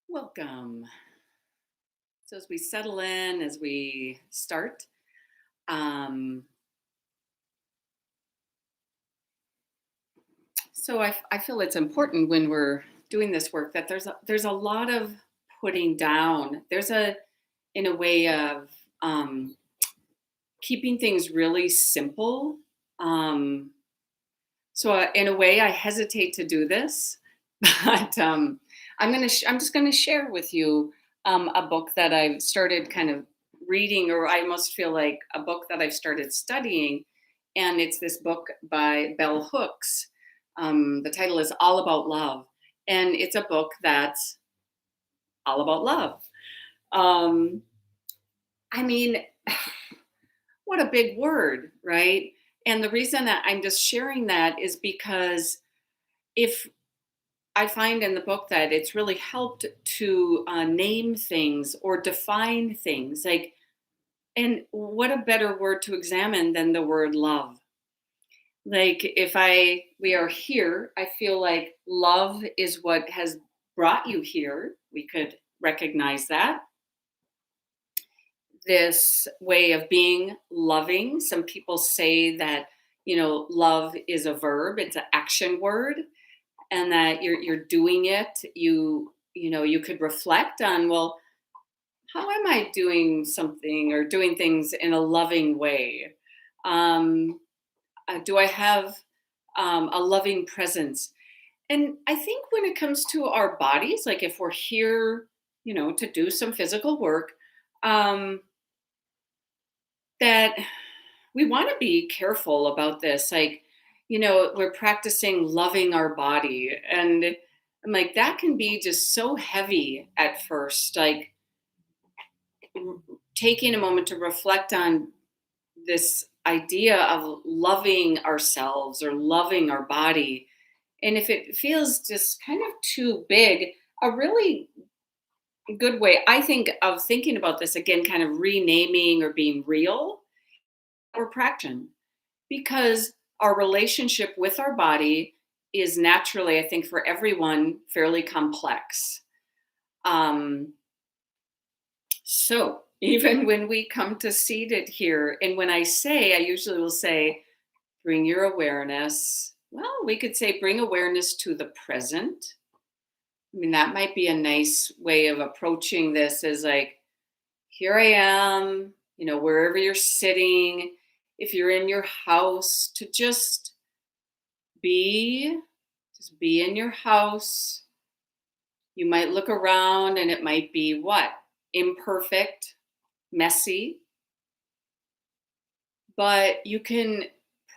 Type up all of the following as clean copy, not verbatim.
Welcome. So, as we settle in, as we start, um, I feel it's important when we're doing this work that there's a lot of putting down. There's in a way of keeping things really simple. Um, in a way, I hesitate to do this, but I'm just gonna share with you a book that I've started kind of reading, or I almost feel like a book that I've started studying, and it's this book by Bell Hooks. The title is All About Love, and it's a book that's all about love. Um, I mean, what a big word, right? And the reason that I'm just sharing that is because if I find in the book that it's really helped to name things or define things. And what a better word to examine than the word love. Like, we are here, I feel like love is what has brought you here. We could recognize that. This way of being loving. Some people say that, love is a verb, it's an action word, and that you're doing it. You could reflect on, well, how am I doing something or doing things in a loving way? um, do I have a loving presence? And I think when it comes to our bodies, like if we're here, to do some physical work, um, that we want to be careful about this. Like, we're practicing loving our body. And I'm like, that can be just so heavy at first. Like, taking a moment to reflect on this idea of loving ourselves or loving our body. And if it feels just kind of too big, a really good way, I think, of thinking about this again, kind of renaming or being real or practicing, because our relationship with our body is naturally, I think, for everyone, fairly complex. Um, so even when we come to seated here, and when I usually will say, bring your awareness. Well, we could say bring awareness to the present. I mean, that might be a nice way of approaching this, is like, here I am, wherever you're sitting, if you're in your house, to be, just be in your house. You might look around and it might be what? Imperfect, messy, but you can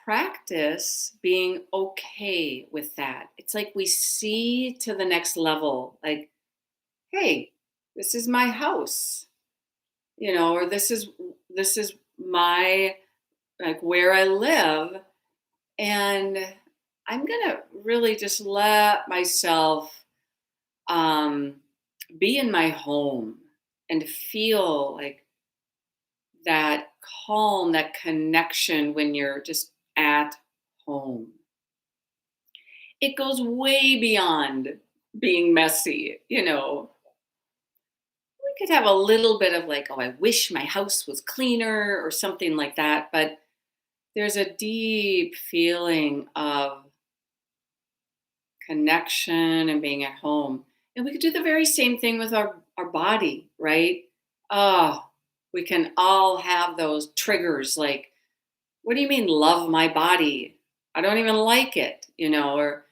practice being okay with that. It's like we see to the next level, like, hey, this is my house, or this is my, like, where I live, and I'm gonna really just let myself um, be in my home and feel like that calm, that connection when you're just at home. It goes way beyond being messy, We could have a little bit of like, oh, I wish my house was cleaner or something like that, but there's a deep feeling of connection and being at home. And we could do the very same thing with our body, right? Oh, we can all have those triggers like, what do you mean love my body? I don't even like it, or,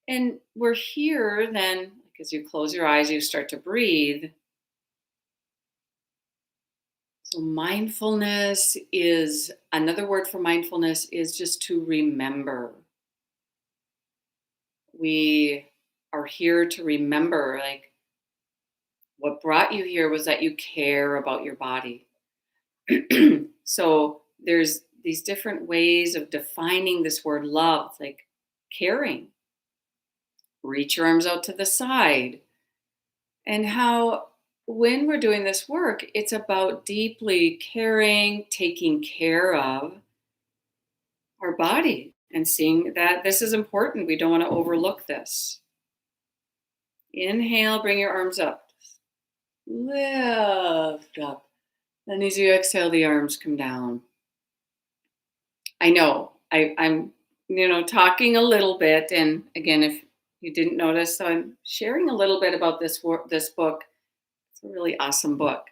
and we're here then, because you close your eyes, you start to breathe. So mindfulness is another word for mindfulness, is just to remember. We are here to remember, like, what brought you here was that you care about your body. So there's these different ways of defining this word love, like caring, reach your arms out to the side, and how when we're doing this work, it's about deeply caring, taking care of our body and seeing that this is important. We don't want to overlook this. Inhale, bring your arms up. Lift up. Then as you exhale, the arms come down. I know I'm, talking a little bit. And again, if you didn't notice, so I'm sharing a little bit about this book. It's a really awesome book.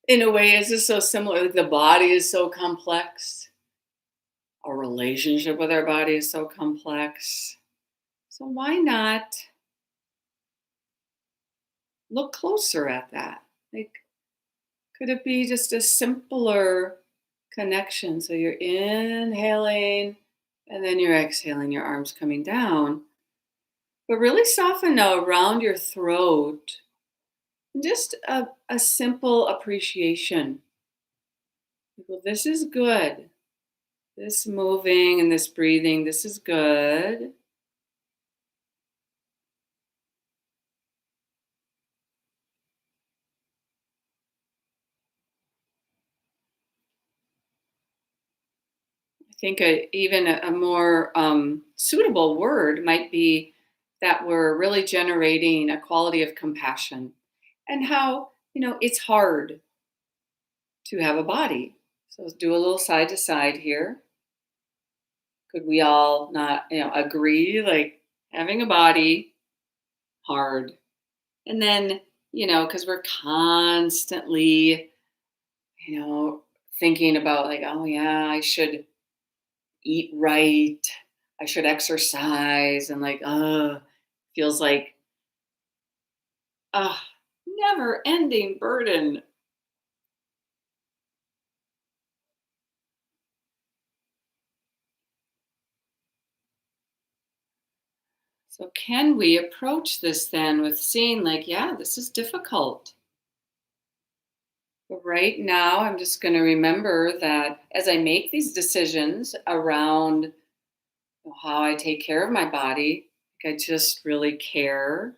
In a way, it's just so similar. Like, the body is so complex. Our relationship with our body is so complex. So why not look closer at that? Like, could it be just a simpler connection? So you're inhaling and then you're exhaling, your arms coming down. But really soften now around your throat. Just a simple appreciation. Well, this is good. This moving and this breathing, this is good. I think even a more suitable word might be that we're really generating a quality of compassion and how, it's hard to have a body. So let's do a little side to side here. Could we all not, agree like having a body, hard. And then, because we're constantly, you know, thinking about like, oh yeah, I should eat right. I should exercise and like, feels like never ending burden. So can we approach this then with seeing like, yeah, this is difficult. But right now, I'm just going to remember that as I make these decisions around how I take care of my body, like I just really care.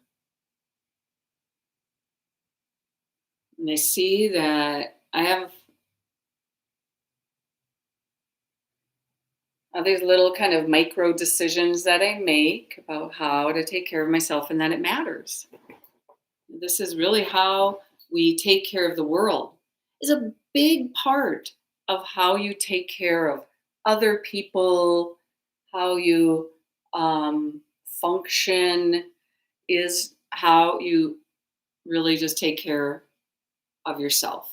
And I see that I have these little kind of micro decisions that I make about how to take care of myself and that it matters. This is really how we take care of the world, is a big part of how you take care of other people, how you function, is how you really just take care of yourself.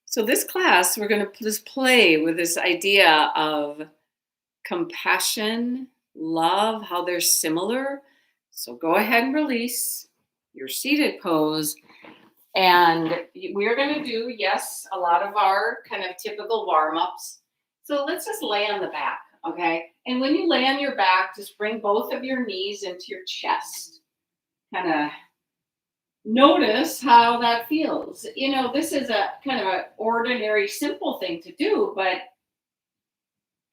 So, this class, we're going to just play with this idea of compassion, love, how they're similar. So, go ahead and release your seated pose. And we're going to do, yes, a lot of our kind of typical warm ups. So, let's just lay on the back, okay? And when you lay on your back, just bring both of your knees into your chest. Kind of notice how that feels. This is a kind of an ordinary, simple thing to do, but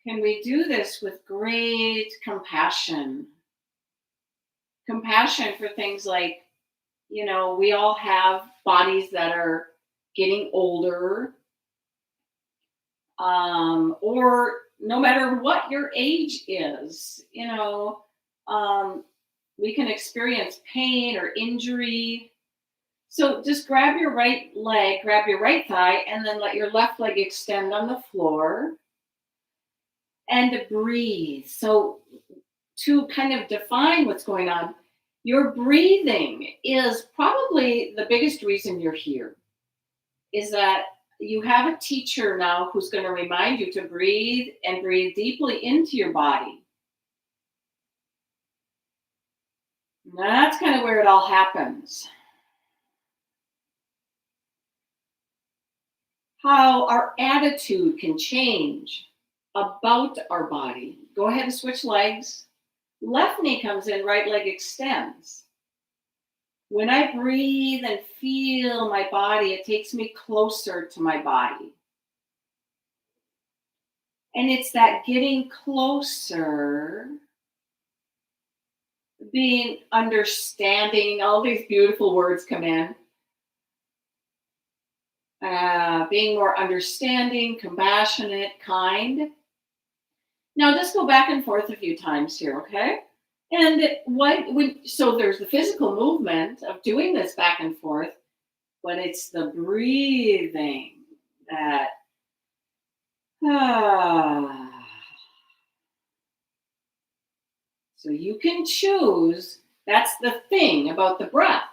can we do this with great compassion? Compassion for things like, we all have bodies that are getting older, or no matter what your age is, we can experience pain or injury. So just grab your right leg, grab your right thigh, and then let your left leg extend on the floor and breathe. So to kind of define what's going on, your breathing is probably the biggest reason you're here. Is that you have a teacher now who's going to remind you to breathe and breathe deeply into your body. And that's kind of where it all happens. How our attitude can change about our body. Go ahead and switch legs. Left knee comes in, right leg extends. When I breathe and feel my body, it takes me closer to my body. And it's that getting closer, being understanding, all these beautiful words come in. Being more understanding, compassionate, kind. Now just go back and forth a few times here, okay? And so there's the physical movement of doing this back and forth, but it's the breathing that ah. So you can choose. That's the thing about the breath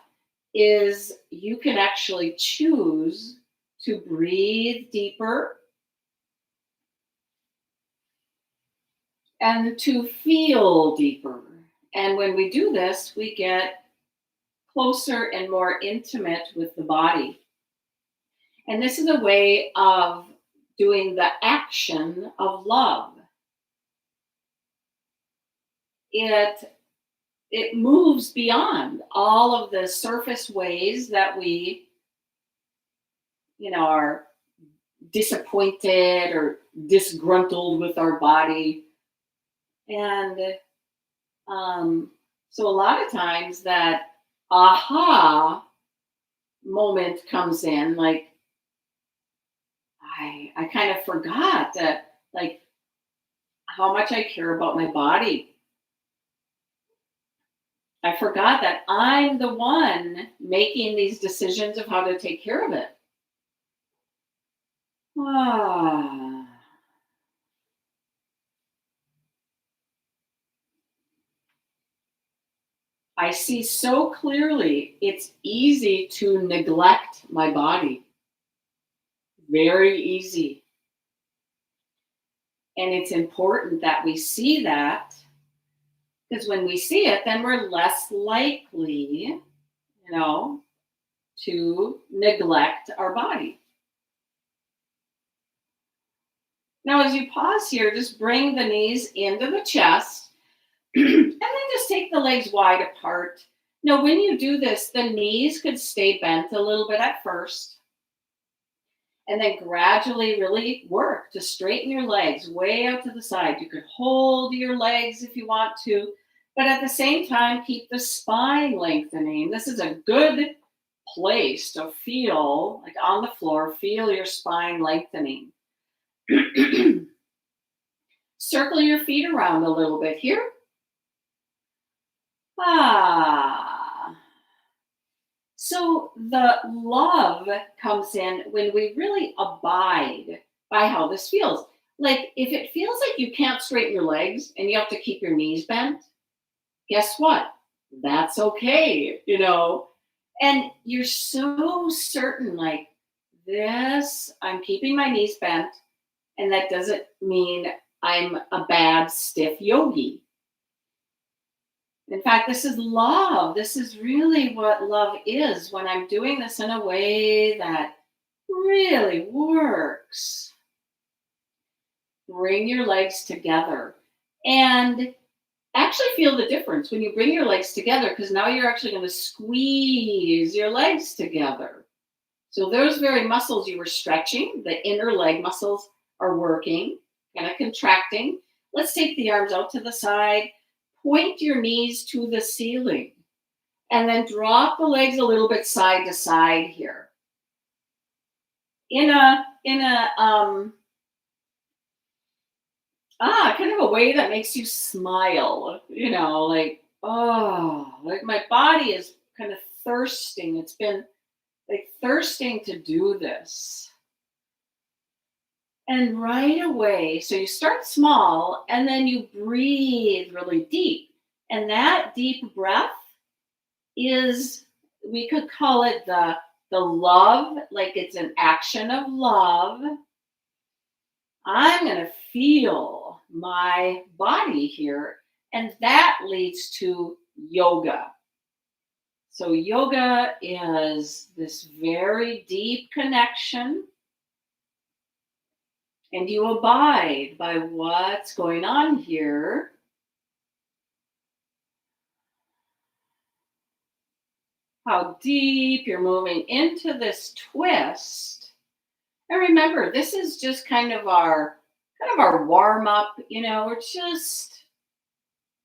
is you can actually choose to breathe deeper and to feel deeper. And when we do this, we get closer and more intimate with the body. And this is a way of doing the action of love. It it moves beyond all of the surface ways that we, are disappointed or disgruntled with our body. And so a lot of times that aha moment comes in, like I kind of forgot that, like, how much I care about my body. I forgot that I'm the one making these decisions of how to take care of it. Ah. I see so clearly it's easy to neglect my body. Very easy. And it's important that we see that because when we see it, then we're less likely, to neglect our body. Now, as you pause here, just bring the knees into the chest and then just take the legs wide apart. Now, when you do this, the knees could stay bent a little bit at first, and then gradually really work to straighten your legs way out to the side. You could hold your legs if you want to, but at the same time, keep the spine lengthening. This is a good place to feel, like on the floor, feel your spine lengthening. Circle your feet around a little bit here. Ah. So the love comes in when we really abide by how this feels. Like if it feels like you can't straighten your legs and you have to keep your knees bent, guess what? That's okay. And you're so certain, like this, I'm keeping my knees bent, and that doesn't mean I'm a bad, stiff yogi. In fact, this is love. This is really what love is when I'm doing this in a way that really works. Bring your legs together and actually feel the difference when you bring your legs together because now you're actually going to squeeze your legs together. So those very muscles you were stretching, the inner leg muscles are working, kind of contracting. Let's take the arms out to the side. Point your knees to the ceiling and then drop the legs a little bit side to side here. In a kind of a way that makes you smile, like, oh, like my body is kind of thirsting. It's been like thirsting to do this. And right away, so you start small and then you breathe really deep. And that deep breath is, we could call it the love, like it's an action of love. I'm going to feel my body here. And that leads to yoga. So yoga is this very deep connection. And you abide by what's going on here. how deep you're moving into this twist. And remember, this is just kind of our warm up, we're just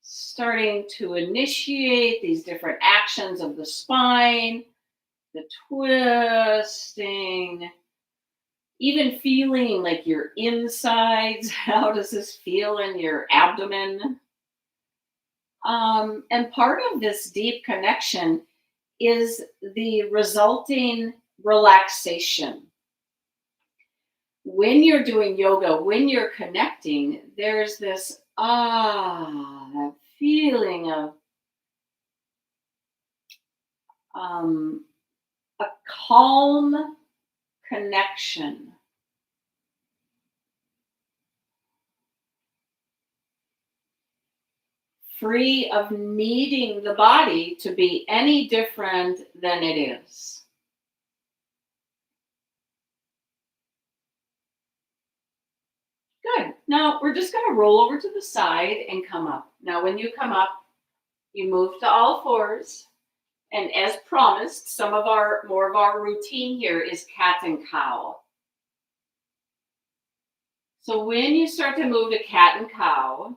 starting to initiate these different actions of the spine, the twisting, even feeling like your insides. How does this feel in your abdomen? And part of this deep connection is the resulting relaxation. When you're doing yoga, when you're connecting, there's this feeling of um, a calm connection, free of needing the body to be any different than it is. Good. Now we're just going to roll over to the side and come up. Now, when you come up, you move to all fours. And as promised, more of our routine here is cat and cow. So when you start to move to cat and cow,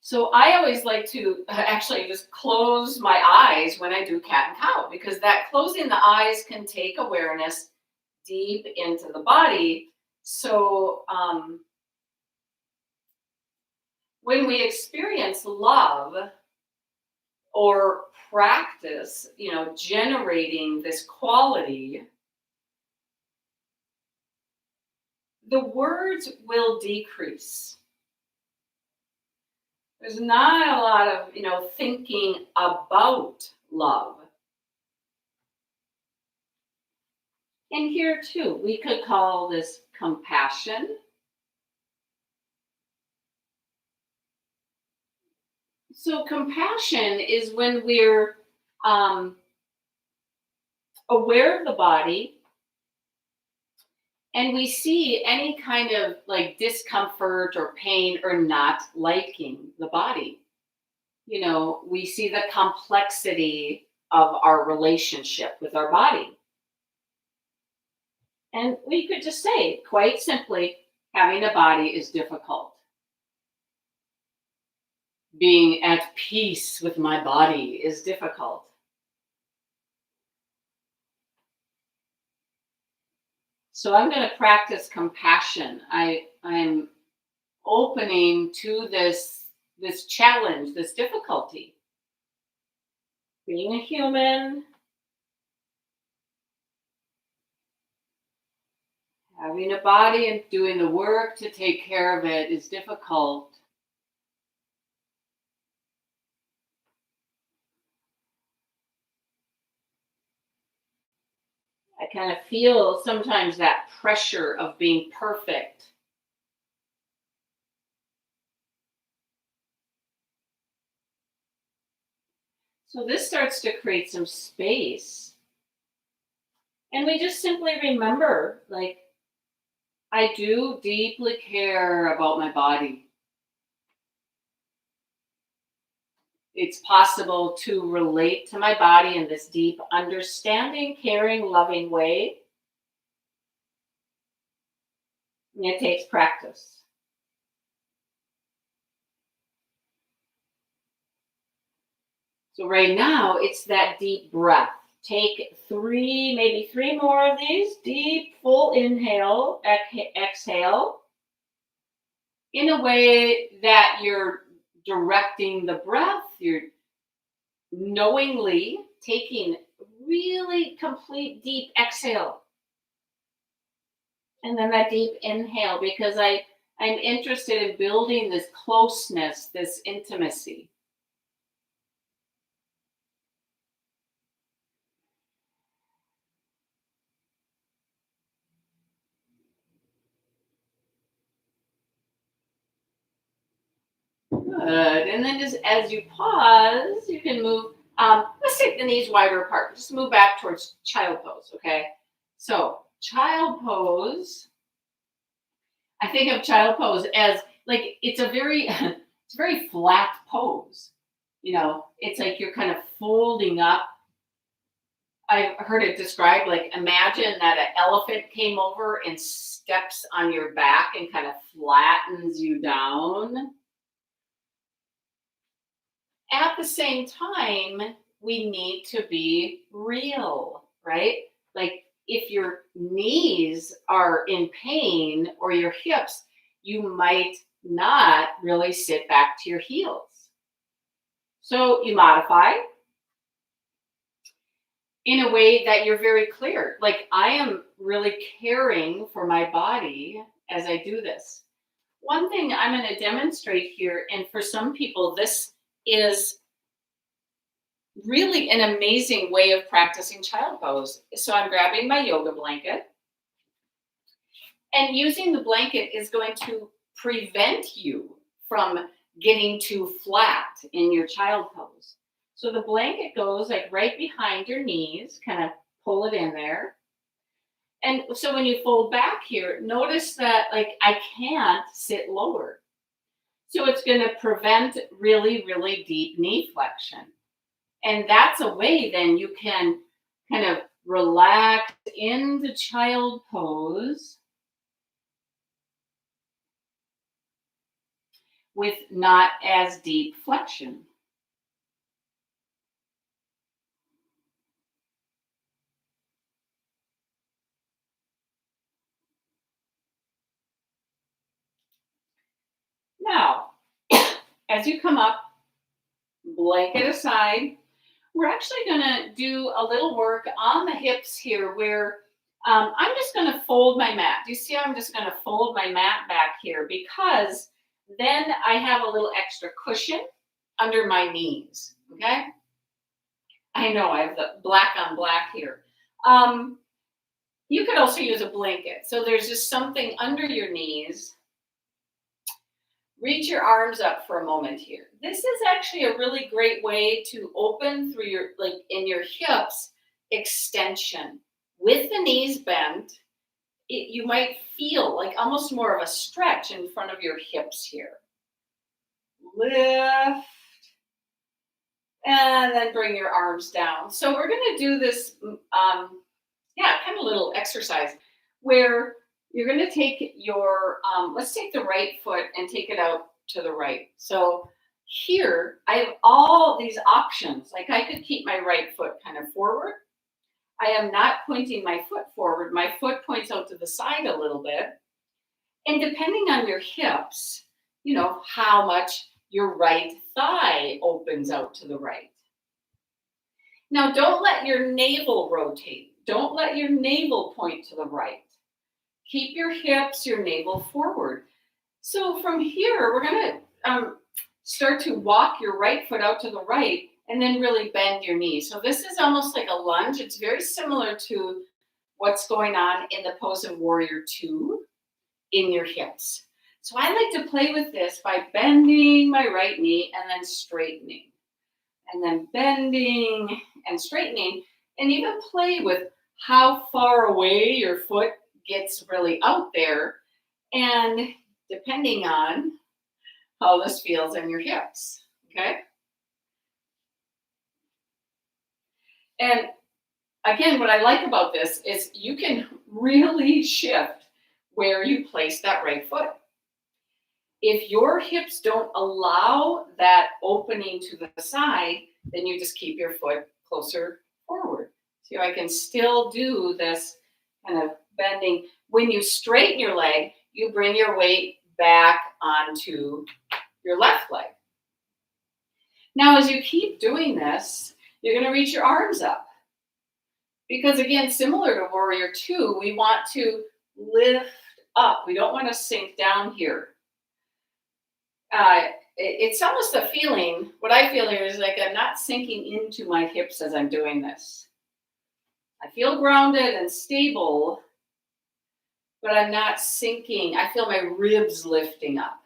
so I always like to actually just close my eyes when I do cat and cow, because that closing the eyes can take awareness deep into the body. So when we experience love or practice, generating this quality, the words will decrease. There's not a lot of, thinking about love. And here too, we could call this compassion. So compassion is when we're aware of the body and we see any kind of like discomfort or pain or not liking the body. We see the complexity of our relationship with our body. And we could just say, quite simply, having a body is difficult. Being at peace with my body is difficult. So I'm going to practice compassion. I'm opening to this challenge, this difficulty. Being a human, having a body and doing the work to take care of it is difficult. I kind of feel sometimes that pressure of being perfect. So this starts to create some space. And we just simply remember, like, I do deeply care about my body. It's possible to relate to my body in this deep, understanding, caring, loving way. And it takes practice. So right now, it's that deep breath. Take maybe three more of these. Deep, full inhale, exhale. In a way that you're directing the breath, you're knowingly taking really complete deep exhale. And then that deep inhale, because I'm interested in building this closeness, this intimacy. Good. And then just as you pause, you can move. Let's take the knees wider apart. Just move back towards child pose, okay? So child pose, I think of child pose as like it's a very it's a very flat pose. It's like you're kind of folding up. I've heard it described like imagine that an elephant came over and steps on your back and kind of flattens you down. At the same time, we need to be real, right? Like if your knees are in pain or your hips, you might not really sit back to your heels. So you modify in a way that you're very clear. Like I am really caring for my body as I do this. One thing I'm going to demonstrate here, and for some people, this is really an amazing way of practicing child pose. So I'm grabbing my yoga blanket, and using the blanket is going to prevent you from getting too flat in your child pose. So the blanket goes like right behind your knees, kind of pull it in there. And so when you fold back here, notice that like I can't sit lower. So it's going to prevent really, really deep knee flexion. And that's a way then you can kind of relax into child pose with not as deep flexion. Now, as you come up, blanket aside, we're actually going to do a little work on the hips here where I'm just going to fold my mat. Do you see how I'm just going to fold my mat back here because then I have a little extra cushion under my knees, okay? I know I have the black on black here. You could also use a blanket. So there's just something under your knees. Reach your arms up for a moment here. This is actually a really great way to open through your, like in your hips, extension. With the knees bent, you might feel like almost more of a stretch in front of your hips here. Lift, and then bring your arms down. So we're going to do this, kind of little exercise where you're going to take your, let's take the right foot and take it out to the right. So here, I have all these options. Like I could keep my right foot kind of forward. I am not pointing my foot forward. My foot points out to the side a little bit. And depending on your hips, you know, how much your right thigh opens out to the right. Now, don't let your navel rotate. Don't let your navel point to the right. Keep your hips, your navel forward. So from here, we're going to start to walk your right foot out to the right and then really bend your knees. So this is almost like a lunge. It's very similar to what's going on in the pose of Warrior Two in your hips. So I like to play with this by bending my right knee and then straightening. And then bending and straightening. And even play with how far away your foot gets really out there. And depending on how this feels in your hips, okay? And again, what I like about this is you can really shift where you place that right foot. If your hips don't allow that opening to the side, then you just keep your foot closer forward. So I can still do this kind of bending. When you straighten your leg, you bring your weight back onto your left leg. Now, as you keep doing this, you're going to reach your arms up. Because again, similar to Warrior Two, we want to lift up. We don't want to sink down here. It's almost a feeling, what I feel here is like I'm not sinking into my hips as I'm doing this. I feel grounded and stable, but I'm not sinking. I feel my ribs lifting up.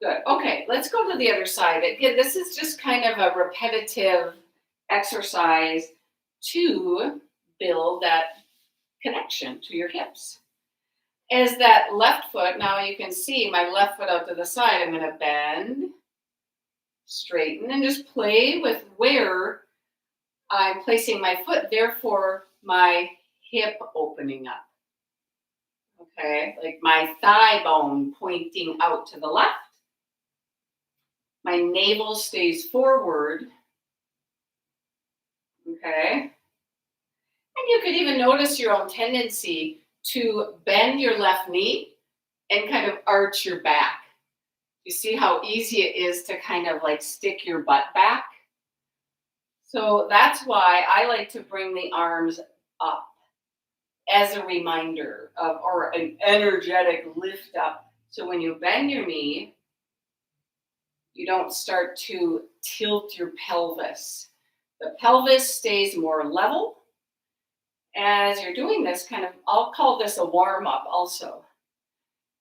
Good. Okay, let's go to the other side. Again, this is just kind of a repetitive exercise to build that connection to your hips. As that left foot, now you can see my left foot out to the side, I'm going to bend, straighten, and just play with where I'm placing my foot, therefore my hip opening up. Okay, like my thigh bone pointing out to the left, my navel stays forward. Okay, and you could even notice your own tendency to bend your left knee and kind of arch your back. You see how easy it is to kind of like stick your butt back? So that's why I like to bring the arms up as a reminder of, or an energetic lift up. So when you bend your knee, you don't start to tilt your pelvis. The pelvis stays more level. As you're doing this, kind of, I'll call this a warm up also.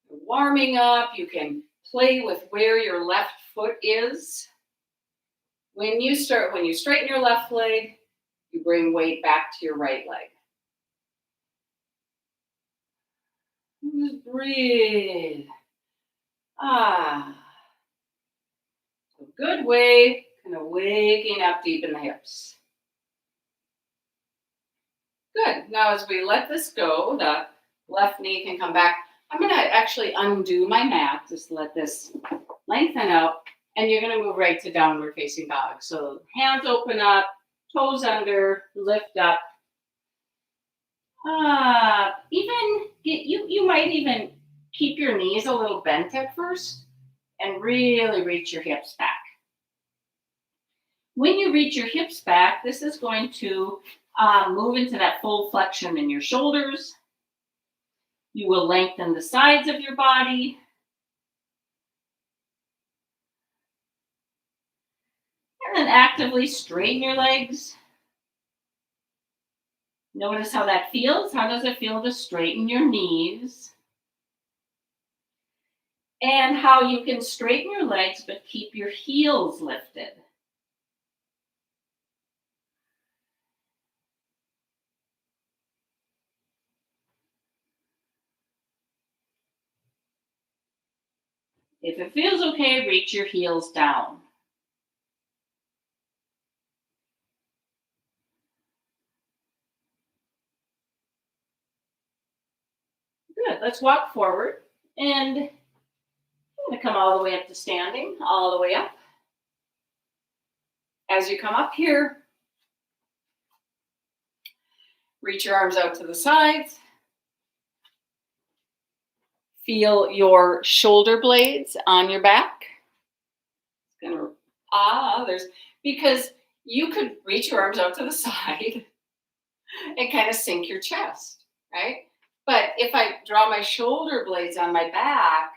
Warming up, you can play with where your left foot is. When you straighten your left leg, you bring weight back to your right leg. Just breathe. Ah. A good way, kind of waking up deep in the hips. Good. Now as we let this go, the left knee can come back. I'm going to actually undo my mat. Just let this lengthen out. And you're going to move right to downward facing dog. So hands open up, toes under, lift up. You might even keep your knees a little bent at first and really reach your hips back. When you reach your hips back, this is going to move into that full flexion in your shoulders. You will lengthen the sides of your body. And then actively straighten your legs. Notice how that feels. How does it feel to straighten your knees? And how you can straighten your legs but keep your heels lifted. If it feels okay, reach your heels down. Good. Let's walk forward. And I'm going to come all the way up to standing, all the way up. As you come up here, reach your arms out to the sides. Feel your shoulder blades on your back. Because you could reach your arms out to the side and kind of sink your chest, right? But if I draw my shoulder blades on my back,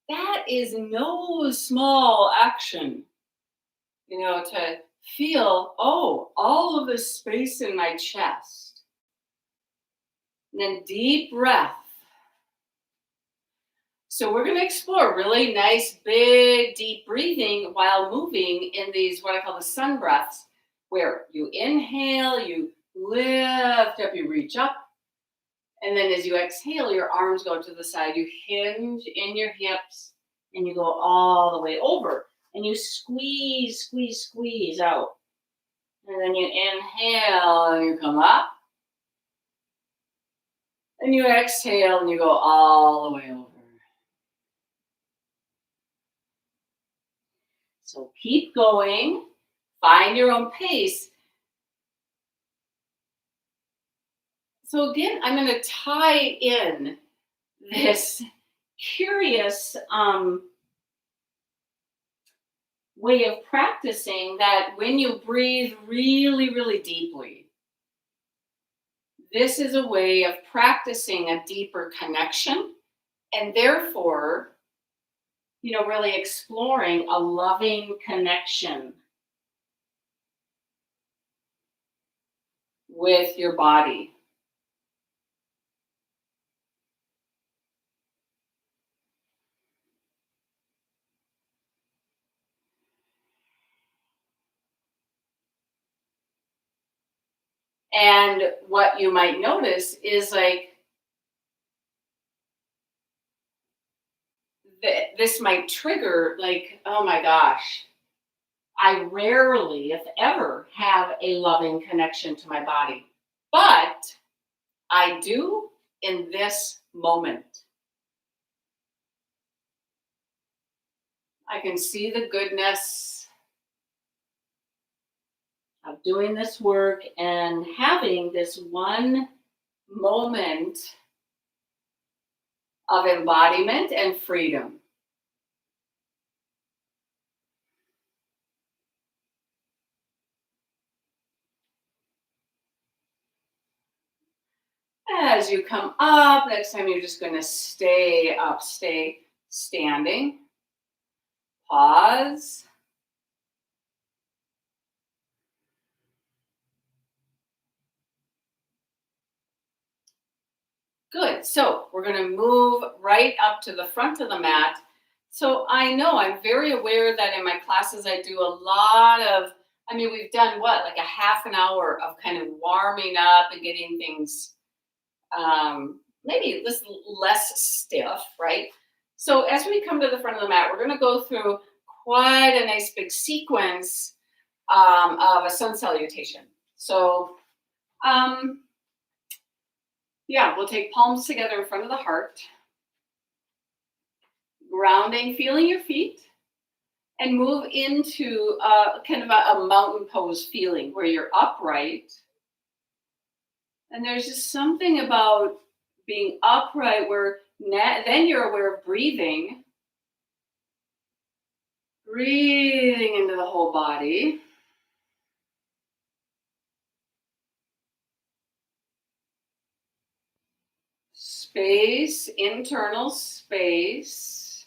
that is no small action, to feel, all of this space in my chest. And then deep breath. So we're going to explore really nice, big, deep breathing while moving in these, what I call the sun breaths, where you inhale, you lift up, you reach up. And then as you exhale, your arms go to the side. You hinge in your hips and you go all the way over. And you squeeze, squeeze, squeeze out. And then you inhale and you come up. And you exhale and you go all the way over. So keep going. Find your own pace. So again, I'm going to tie in this curious way of practicing that when you breathe really, really deeply, this is a way of practicing a deeper connection and therefore, really exploring a loving connection with your body. And what you might notice is this might trigger oh my gosh, I rarely, if ever, have a loving connection to my body, but I do in this moment. I can see the goodness of doing this work and having this one moment of embodiment and freedom. As you come up, next time you're just going to stay up, stay standing. Pause. Good. So we're going to move right up to the front of the mat. So I know I'm very aware that in my classes I do a lot of, I mean, we've done what, like a half an hour of kind of warming up and getting things maybe less stiff, right? So as we come to the front of the mat, we're going to go through quite a nice big sequence of a sun salutation. So yeah, we'll take palms together in front of the heart, grounding, feeling your feet, and move into kind of a mountain pose feeling where you're upright. And there's just something about being upright where then you're aware of breathing into the whole body. Space, internal space.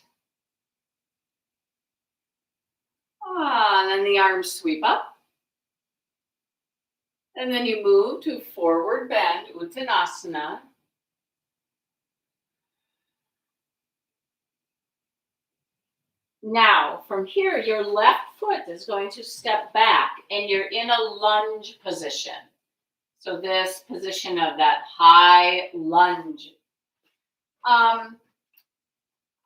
And then the arms sweep up. And then you move to forward bend, Uttanasana. Now, from here, your left foot is going to step back and you're in a lunge position. So this position of that high lunge.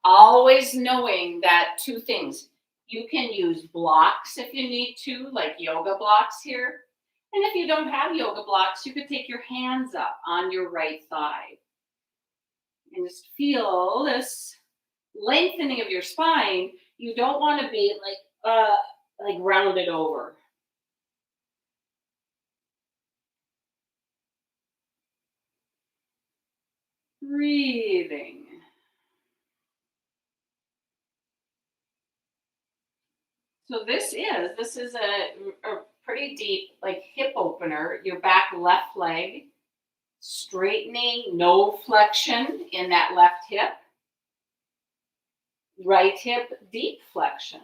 Always knowing that two things. You can use blocks if you need to, like yoga blocks here. And if you don't have yoga blocks, you could take your hands up on your right thigh. And just feel this lengthening of your spine. You don't want to be like rounded over. Breathing. So this is a pretty deep like hip opener. Your back left leg straightening, no flexion in that left hip. Right hip deep flexion.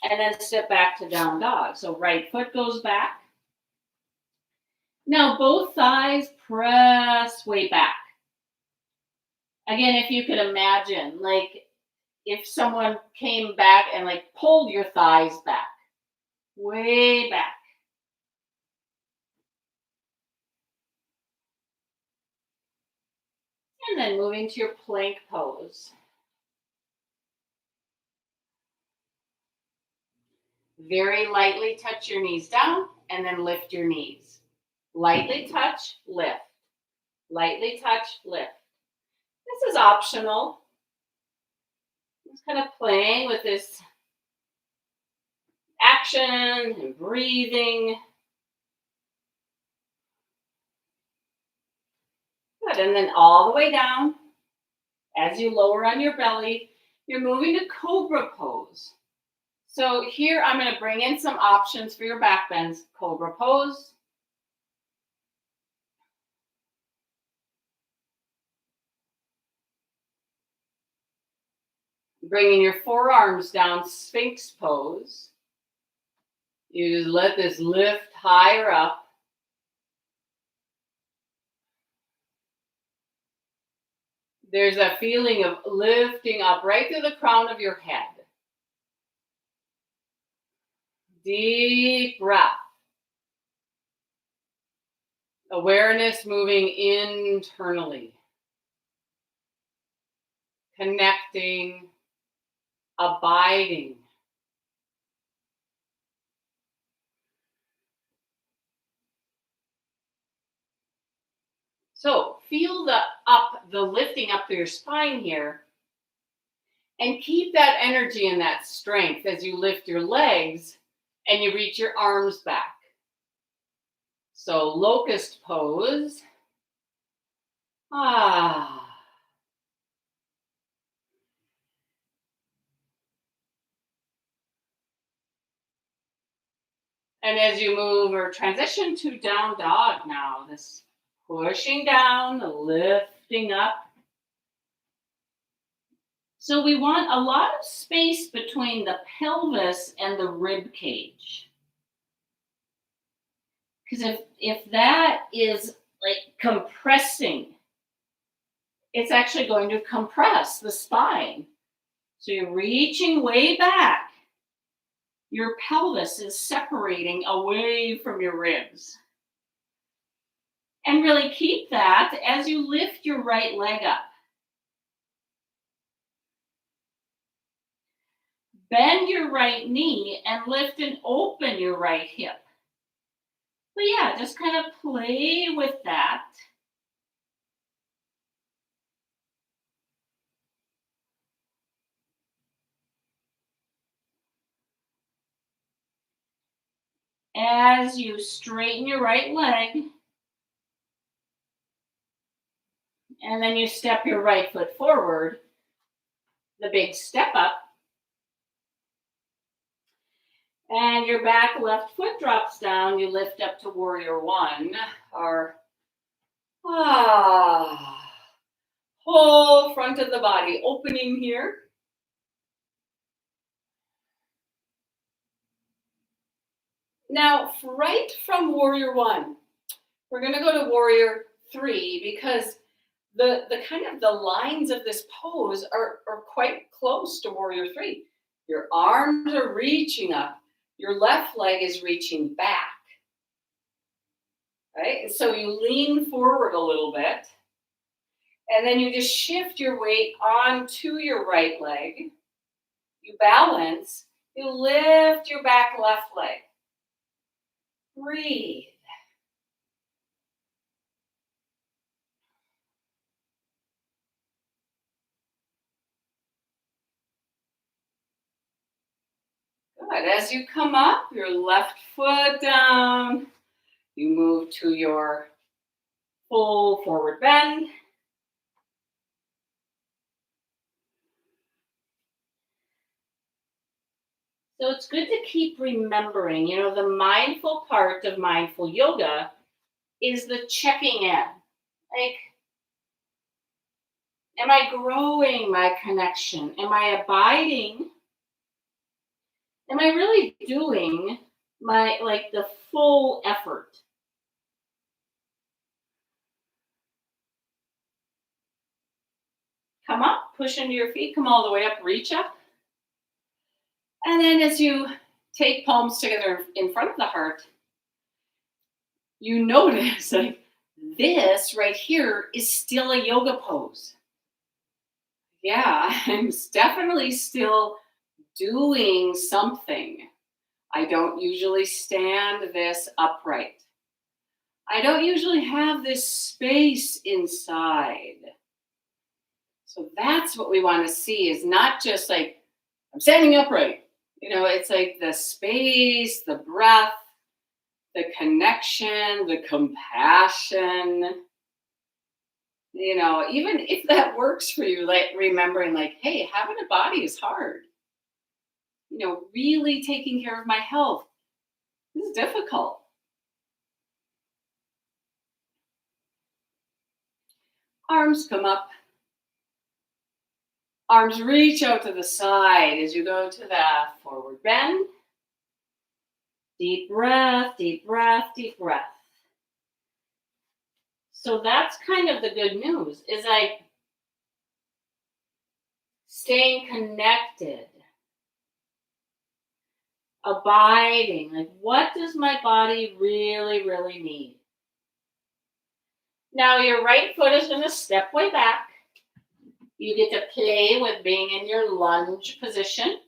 And then step back to down dog. So right foot goes back. Now both thighs press way back. Again, if you could imagine, like if someone came back and like pulled your thighs back, way back. And then moving to your plank pose. Very lightly touch your knees down and then lift your knees. Lightly touch, lift. Lightly touch, lift. This is optional. Just kind of playing with this action and breathing. Good. And then all the way down. As you lower on your belly, you're moving to cobra pose. So here I'm going to bring in some options for your back bends. Cobra pose. Bringing your forearms down, Sphinx pose. You just let this lift higher up. There's a feeling of lifting up right through the crown of your head. Deep breath. Awareness moving internally. connecting, abiding. So feel the lifting up through your spine here, and keep that energy and that strength as you lift your legs and you reach your arms back. So locust pose. Ah. And as you move or transition to down dog now, this pushing down, the lifting up. So we want a lot of space between the pelvis and the rib cage. Because if that is like compressing, it's actually going to compress the spine. So you're reaching way back. Your pelvis is separating away from your ribs. And really keep that as you lift your right leg up. Bend your right knee and lift and open your right hip. But yeah, just kind of play with that. As you straighten your right leg, and then you step your right foot forward, the big step up, and your back left foot drops down, you lift up to warrior one, or whole front of the body opening here. Now, right from warrior one, we're going to go to warrior three because the kind of the lines of this pose are quite close to warrior three. Your arms are reaching up, your left leg is reaching back. Right? So you lean forward a little bit, and then you just shift your weight onto your right leg. You balance, you lift your back left leg. Breathe. Good. As you come up, your left foot down, you move to your full forward bend. So it's good to keep remembering, the mindful part of mindful yoga is the checking in. Like, am I growing my connection? Am I abiding? Am I really doing the full effort? Come up, push into your feet, come all the way up, reach up. And then as you take palms together in front of the heart, you notice like this right here is still a yoga pose. Yeah, I'm definitely still doing something. I don't usually stand this upright. I don't usually have this space inside. So that's what we want to see is not just like, I'm standing upright. It's like the space, the breath, the connection, the compassion. Even if that works for you, like remembering, like, hey, having a body is hard. Really taking care of my health is difficult. Arms come up. Arms reach out to the side as you go to the forward bend. Deep breath, deep breath, deep breath. So that's kind of the good news, is like staying connected, abiding. Like, what does my body really, really need? Now, your right foot is going to step way back. You get to play with being in your lunge position.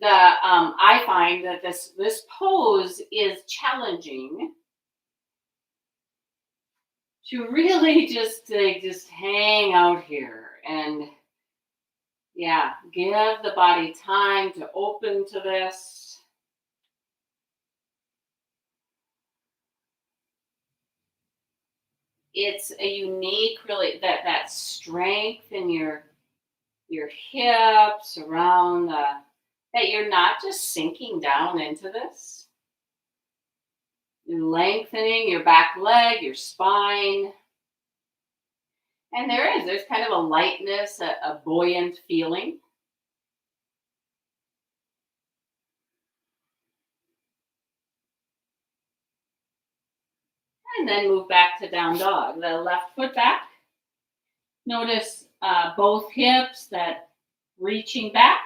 I find that this pose is challenging to really just hang out here and yeah, give the body time to open to this. It's a unique, really that strength in your hips around the that you're not just sinking down into this. You're lengthening your back leg, your spine. And there's kind of a lightness, a buoyant feeling. And then move back to down dog. The left foot back. Notice both hips that reaching back.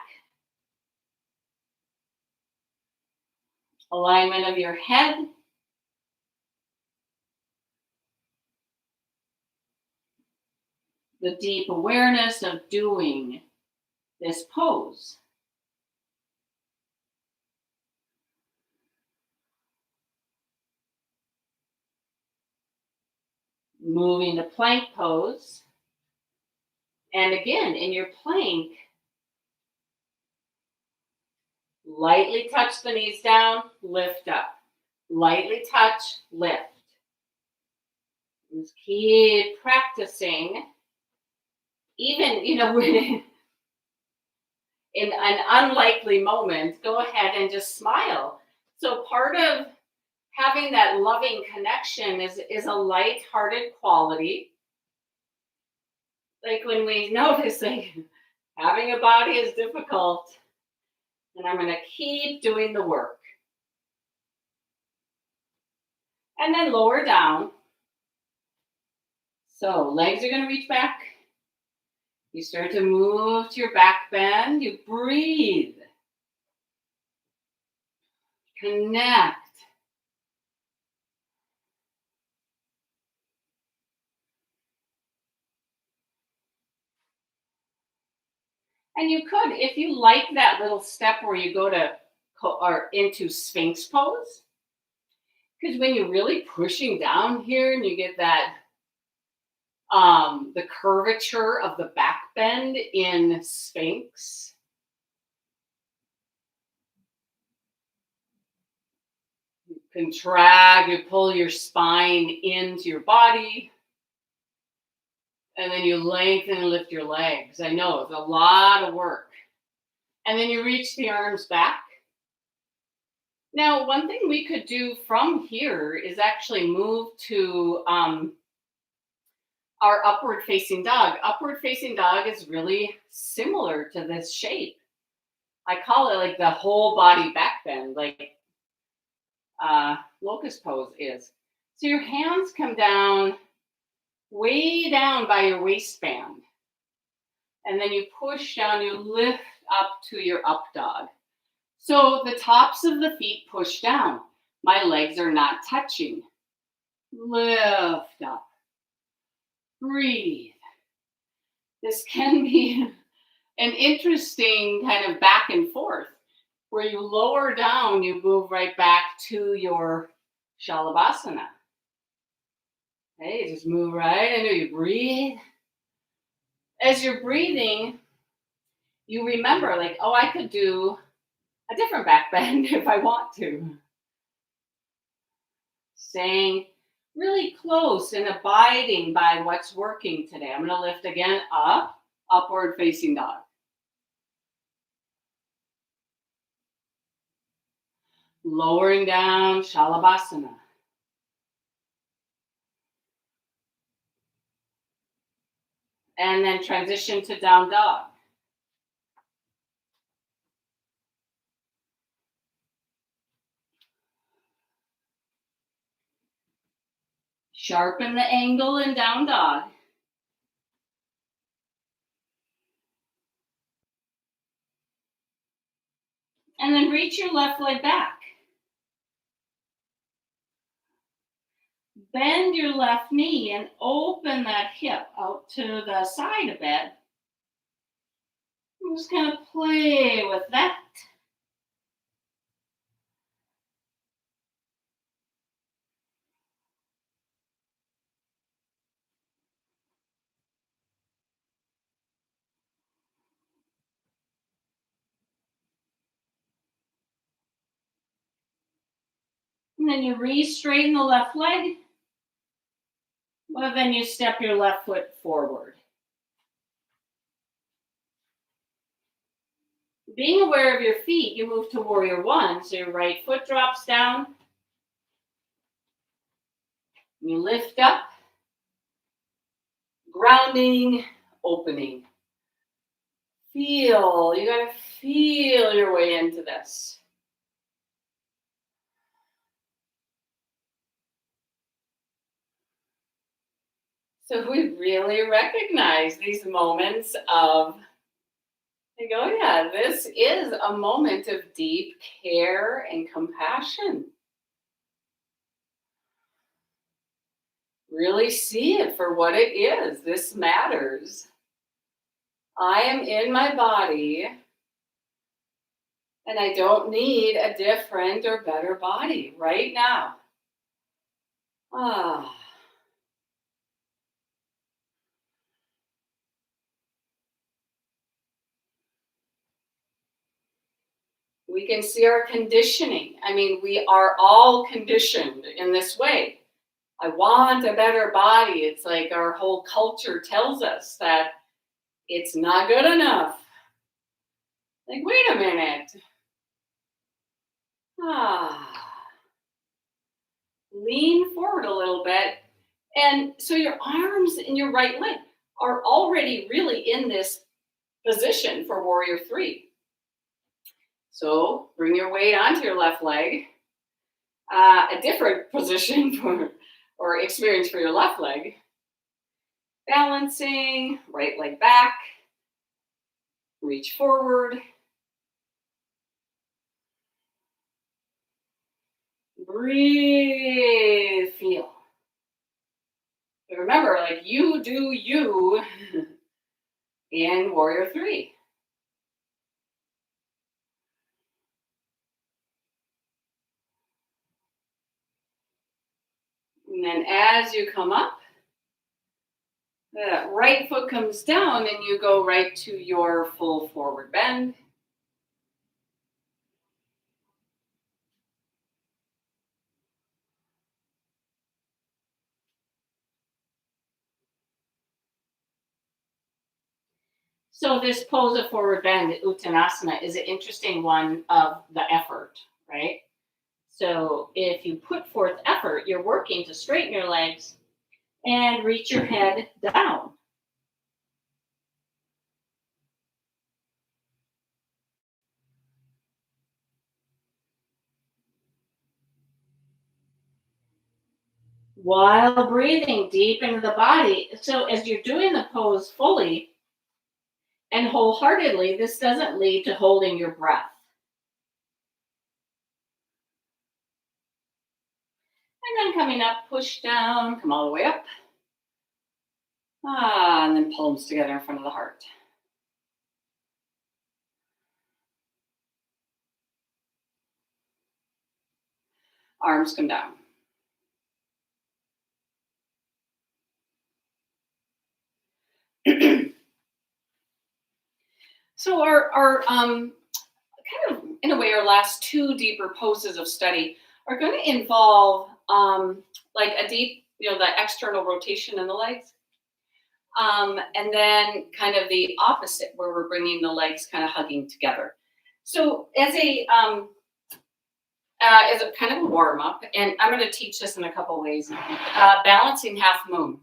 Alignment of your head. The deep awareness of doing this pose. Moving to plank pose. And again, in your plank, lightly touch the knees down, lift up. Lightly touch, lift. Just keep practicing. Even, when in an unlikely moment, go ahead and just smile. So part of having that loving connection is a light-hearted quality. Like when we notice like having a body is difficult, and I'm going to keep doing the work. And then lower down. So legs are going to reach back. You start to move to your back bend. You breathe. Connect. And you could, if you like that little step where you go to or into Sphinx pose, because when you're really pushing down here and you get that the curvature of the back bend in Sphinx. You contract, you pull your spine into your body, and then you lengthen and lift your legs. I know it's a lot of work. And then you reach the arms back. Now, one thing we could do from here is actually move to our upward facing dog. Upward facing dog is really similar to this shape. I call it like the whole body back bend, like locust pose is. So your hands come down, way down by your waistband. And then you push down, you lift up to your up dog. So the tops of the feet push down. My legs are not touching. Lift up. Breathe. This can be an interesting kind of back and forth where you lower down, you move right back to your Shalabhasana. Okay, just move right into you. Breathe. As you're breathing, you remember like, oh, I could do a different back bend if I want to. Staying really close and abiding by what's working today. I'm going to lift again up, upward facing dog. Lowering down, Shalabhasana. And then transition to down dog. Sharpen the angle in down dog. And then reach your left leg back. Bend your left knee and open that hip out to the side a bit. I'm just gonna play with that. And then you re-straighten the left leg. Well, then you step your left foot forward. Being aware of your feet, you move to warrior one. So your right foot drops down. You lift up, grounding, opening. Feel, you gotta feel your way into this. So we really recognize these moments of, like, oh yeah, this is a moment of deep care and compassion. Really see it for what it is. This matters. I am in my body and I don't need a different or better body right now. Ah, we can see our conditioning. I mean, we are all conditioned in this way. I want a better body. It's like our whole culture tells us that it's not good enough. Like, wait a minute. Ah, lean forward a little bit. And so your arms and your right leg are already really in this position for warrior three. So bring your weight onto your left leg, a different position for or experience for your left leg. Balancing, right leg back, reach forward, breathe, feel. But remember, like you do you in warrior three. And then as you come up, the right foot comes down and you go right to your full forward bend. So this pose of forward bend, Uttanasana, is an interesting one of the effort, right? So if you put forth effort, you're working to straighten your legs and reach your head down. While breathing deep into the body. So as you're doing the pose fully and wholeheartedly, this doesn't lead to holding your breath. And then coming up, push down, come all the way up. And then palms together in front of the heart. Arms come down. So our kind of in a way our last two deeper poses of study are going to involve like a deep, the external rotation in the legs, and then kind of the opposite where we're bringing the legs kind of hugging together. So as a kind of a warm up, and I'm going to teach this in a couple ways. Balancing half moon.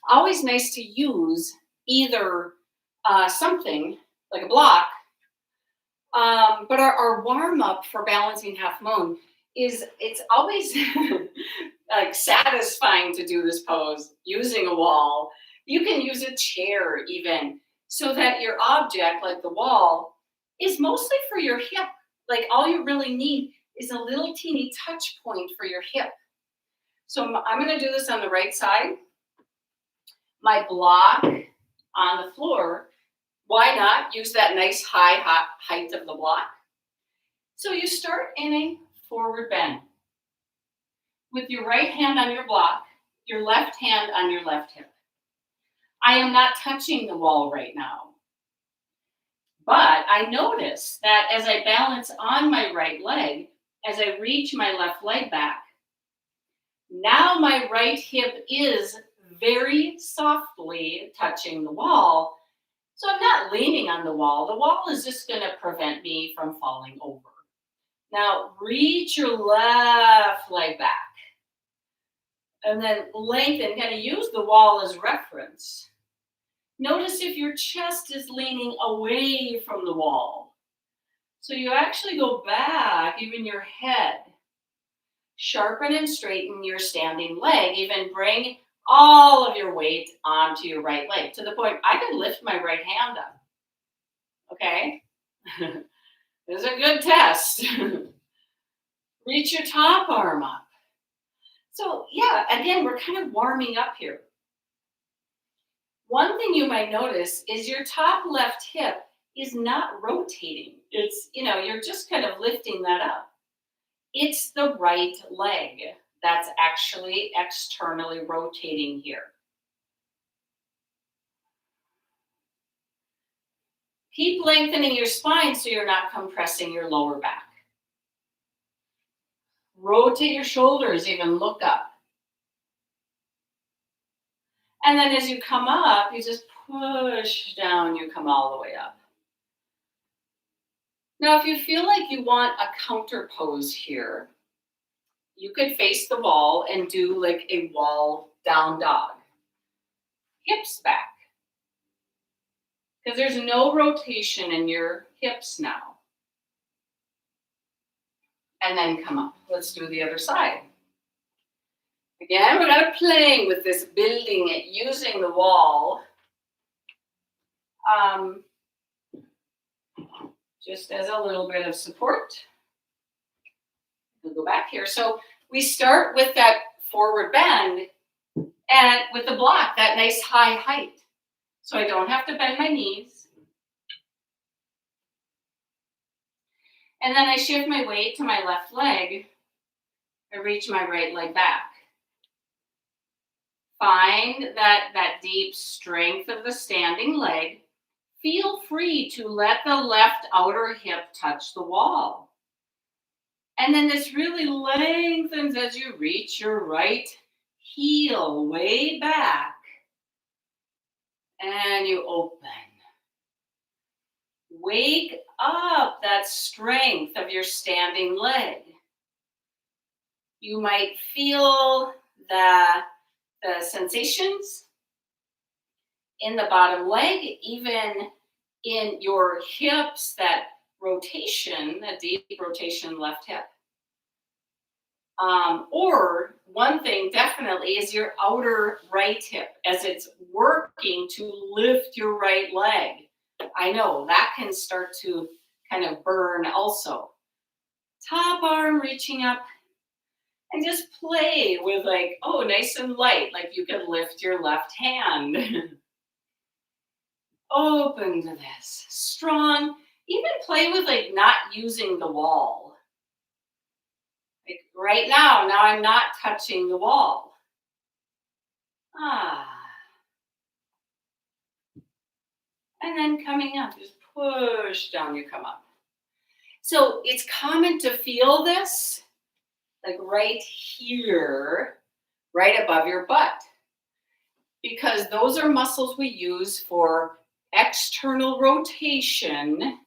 Always nice to use either something like a block. But our warm up for balancing half moon is it's always like satisfying to do this pose using a wall. You can use a chair even so that your object, like the wall, is mostly for your hip. Like all you really need is a little teeny touch point for your hip. So I'm going to do this on the right side. My block on the floor Why not use that nice high height of the block? So you start in a forward bend with your right hand on your block, your left hand on your left hip. I am not touching the wall right now, but I notice that as I balance on my right leg, as I reach my left leg back, now my right hip is very softly touching the wall. So I'm not leaning on the wall. The wall is just going to prevent me from falling over. Now reach your left leg back and then lengthen, kind of use the wall as reference. Notice if your chest is leaning away from the wall. So you actually go back, even your head. Sharpen and straighten your standing leg. Even bring all of your weight onto your right leg to the point I can lift my right hand up. Okay? This is a good test. Reach your top arm up. So, yeah, again, we're kind of warming up here. One thing you might notice is your top left hip is not rotating. It's, you're just kind of lifting that up. It's the right leg that's actually externally rotating here. Keep lengthening your spine so you're not compressing your lower back. Rotate your shoulders, even look up. And then as you come up, you just push down, you come all the way up. Now, if you feel like you want a counter pose here, you could face the wall and do like a wall down dog. Hips back. Because there's no rotation in your hips now. And then come up. Let's do the other side. Again, we're kind of playing with this, building it, using the wall. Just as a little bit of support. We'll go back here. So we start with that forward bend and with the block, that nice high height. So I don't have to bend my knees. And then I shift my weight to my left leg. I reach my right leg back. Find that deep strength of the standing leg. Feel free to let the left outer hip touch the wall. And then this really lengthens as you reach your right heel way back. And you open. Wake up that strength of your standing leg. You might feel the sensations in the bottom leg, even in your hips, that rotation, that deep rotation left hip. Or one thing definitely is your outer right hip as it's working to lift your right leg. I know that can start to kind of burn also. Top arm reaching up and just play with like, oh, nice and light, like you can lift your left hand. Open to this, strong. Even play with like not using the wall. Like right now I'm not touching the wall. And then coming up, just push down, you come up. So it's common to feel this, like right here, right above your butt. Because those are muscles we use for external rotation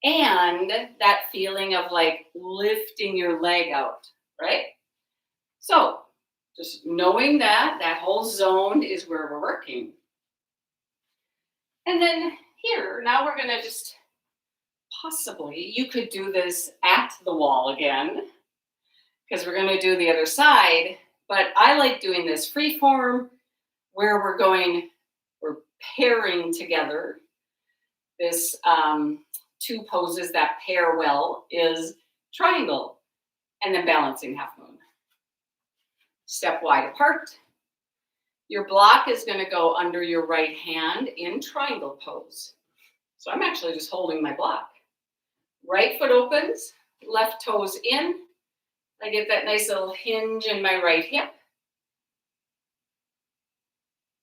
and that feeling of like lifting your leg out, right? So just knowing that whole zone is where we're working. And then here, now we're gonna just possibly, you could do this at the wall again, because we're gonna do the other side, but I like doing this free form where we're pairing together. This two poses that pair well is triangle and then balancing half moon. Step wide apart. Your block is going to go under your right hand in triangle pose. So I'm actually just holding my block. Right foot opens, left toes in. I get that nice little hinge in my right hip.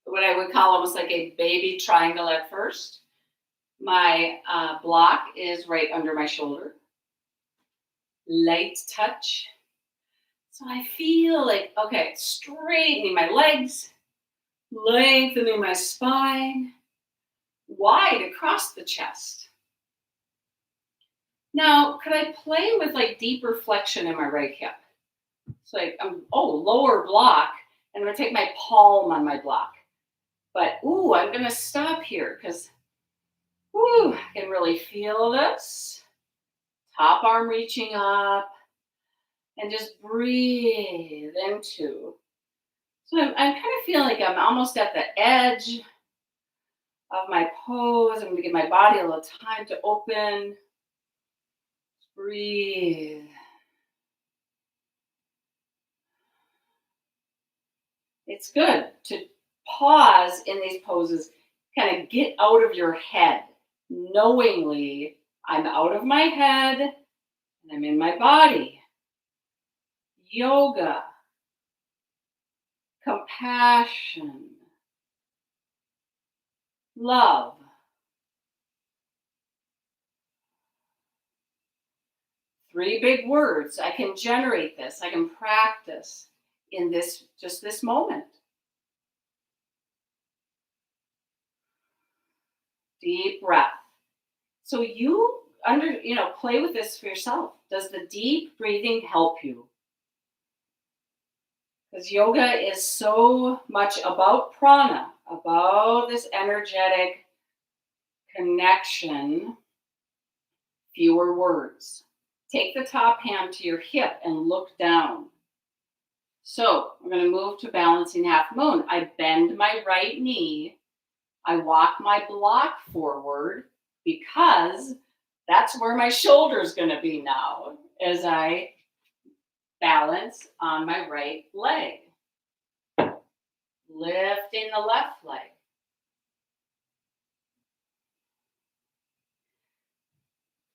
What I would call almost like a baby triangle at first. My block is right under my shoulder. Light touch. So I feel like, okay, straightening my legs, lengthening my spine, wide across the chest. Now, could I play with like deeper flexion in my right hip? It's like, lower block, and I'm gonna take my palm on my block. But, I'm gonna stop here because, I can really feel this. Top arm reaching up, and just breathe into. So I'm kind of feeling like I'm almost at the edge of my pose. I'm gonna give my body a little time to open. Breathe. It's good to pause in these poses, kind of get out of your head, knowingly I'm out of my head and I'm in my body. Yoga, compassion, love. Three big words. I can generate this. I can practice in this moment. Deep breath. So play with this for yourself. Does the deep breathing help you? Because yoga is so much about prana, about this energetic connection. Fewer words. Take the top hand to your hip and look down. So we're going to move to balancing half moon. I bend my right knee. I walk my block forward because that's where my shoulder is going to be now as I balance on my right leg. Lifting the left leg.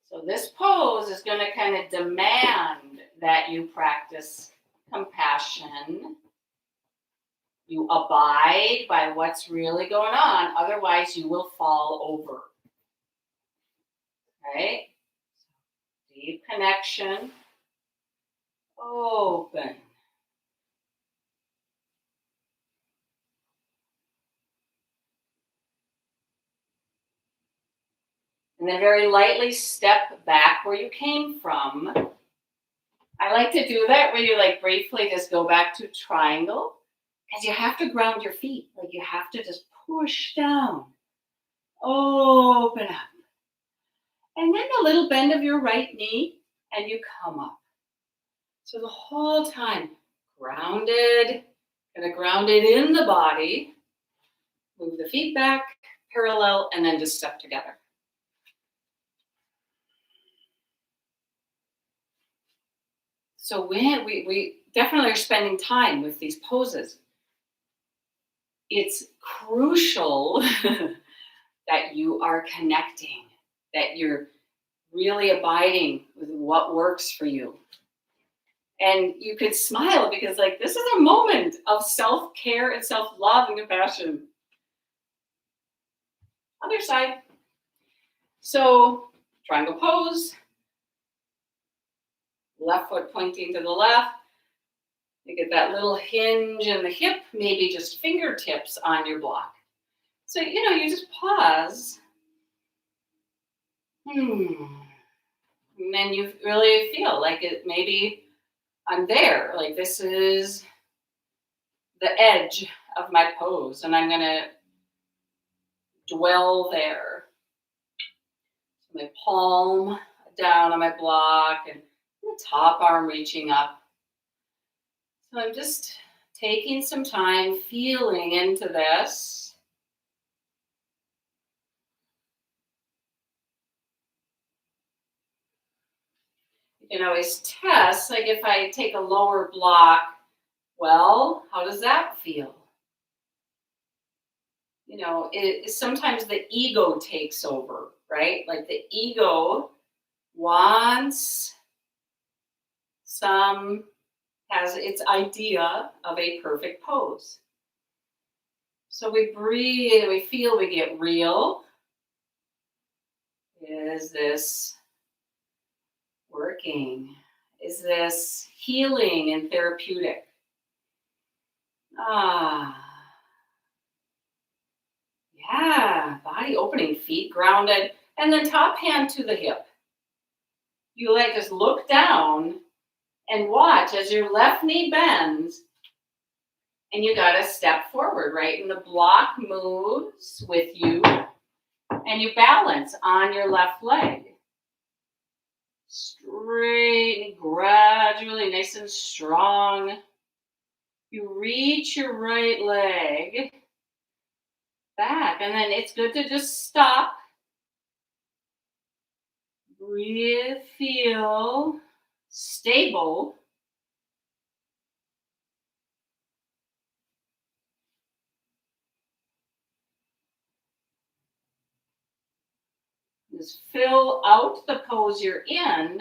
So this pose is going to kind of demand that you practice compassion. You abide by what's really going on. Otherwise, you will fall over. Right? Deep connection. Open. And then very lightly step back where you came from. I like to do that where you like briefly just go back to triangle because you have to ground your feet. Like you have to just push down. Open up. And then a little bend of your right knee and you come up. So the whole time, grounded, kind of grounded in the body. Move the feet back, parallel, and then just step together. So we definitely are spending time with these poses. It's crucial that you are connecting, that you're really abiding with what works for you. And you could smile because like this is a moment of self-care and self-love and compassion. Other side. So triangle pose. Left foot pointing to the left. You get that little hinge in the hip, maybe just fingertips on your block. So, you just pause. And then you really feel like it, maybe I'm there. Like this is the edge of my pose and I'm going to dwell there. So my palm down on my block and the top arm reaching up. So I'm just taking some time, feeling into this. You can always test, like if I take a lower block, well, how does that feel? Sometimes the ego takes over, right? Like the ego wants some, has its idea of a perfect pose. So we breathe, we feel, we get real. Is this working? Is this healing and therapeutic? Ah, yeah, body opening, feet grounded, and then top hand to the hip. You like just look down and watch as your left knee bends and you got to step forward, right? And the block moves with you and you balance on your left leg. Straight, gradually, nice and strong. You reach your right leg back, and then it's good to just stop. Breathe, feel stable. Just fill out the pose you're in.